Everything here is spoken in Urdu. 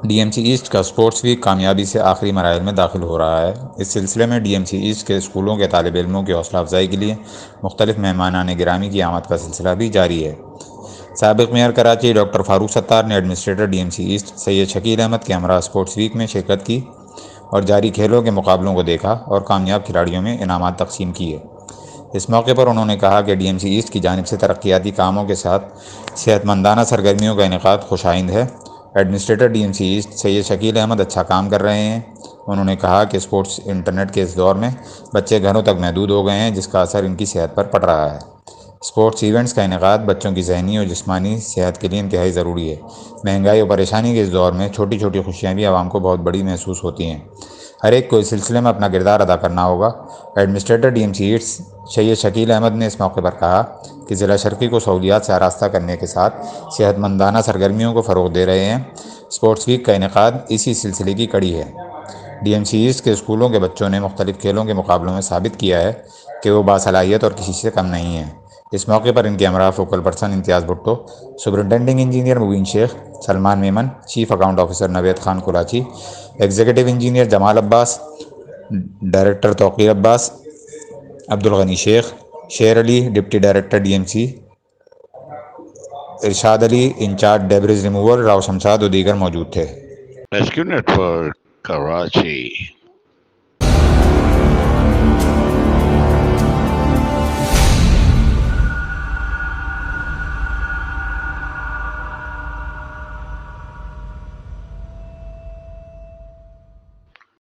ڈی ایم سی ایسٹ کا اسپورٹس ویک کامیابی سے آخری مراحل میں داخل ہو رہا ہے۔ اس سلسلے میں ڈی ایم سی ایسٹ کے اسکولوں کے طالب علموں کی حوصلہ افزائی کے لیے مختلف مہمانان گرامی کی آمد کا سلسلہ بھی جاری ہے۔ سابق میئر کراچی ڈاکٹر فاروق ستار نے administrator D M C east Syed Shakeel Ahmed کے ہمراہ اسپورٹس ویک میں شرکت کی اور جاری کھیلوں کے مقابلوں کو دیکھا اور کامیاب کھلاڑیوں میں انعامات تقسیم کیے۔ اس موقع پر انہوں نے کہا کہ ڈی ایم سی ایسٹ کی جانب سے ترقیاتی کاموں کے ساتھ صحت مندانہ سرگرمیوں کا انعقاد خوش آئند ہے۔ Administrator D M C east Syed Shakeel Ahmed اچھا کام کر رہے ہیں۔ انہوں نے کہا کہ اسپورٹس انٹرنیٹ کے اس دور میں بچے گھروں تک محدود ہو گئے ہیں، جس کا اثر ان کی صحت پر پڑ رہا ہے۔ اسپورٹس ایونٹس کا انعقاد بچوں کی ذہنی اور جسمانی صحت کے لیے انتہائی ضروری ہے۔ مہنگائی اور پریشانی کے اس دور میں چھوٹی چھوٹی خوشیاں بھی عوام کو بہت بڑی محسوس ہوتی ہیں۔ ہر ایک کو اس سلسلے میں اپنا کردار ادا کرنا ہوگا۔ Administrator D M C east Syed Shakeel Ahmed نے اس موقع پر کہا کہ ضلع شرقی کو سہولیات سے آراستہ کرنے کے ساتھ صحت مندانہ سرگرمیوں کو فروغ دے رہے ہیں۔ اسپورٹس ویک کا انعقاد اسی سلسلے کی کڑی ہے۔ ڈی ایم سی ایسٹ کے اسکولوں کے بچوں نے مختلف کھیلوں کے مقابلوں میں ثابت کیا ہے کہ وہ باصلاحیت اور کسی سے کم نہیں ہیں۔ اس موقع پر ان کے ہمراہ فوکل پرسن امتیاز Bhutto, سپرنٹینڈنگ engineer Mubeen Shaikh, Salman Memon, chief account officer Naveed Khan Karachi, executive engineer Jamal Abbas, director Tauqeer Abbas, Abdul Ghani Shaikh, Sher Ali deputy director D M C, Irshad Ali incharge debris removal, Rao Shamshad و دیگر موجود تھے۔ Rescue network Karachi.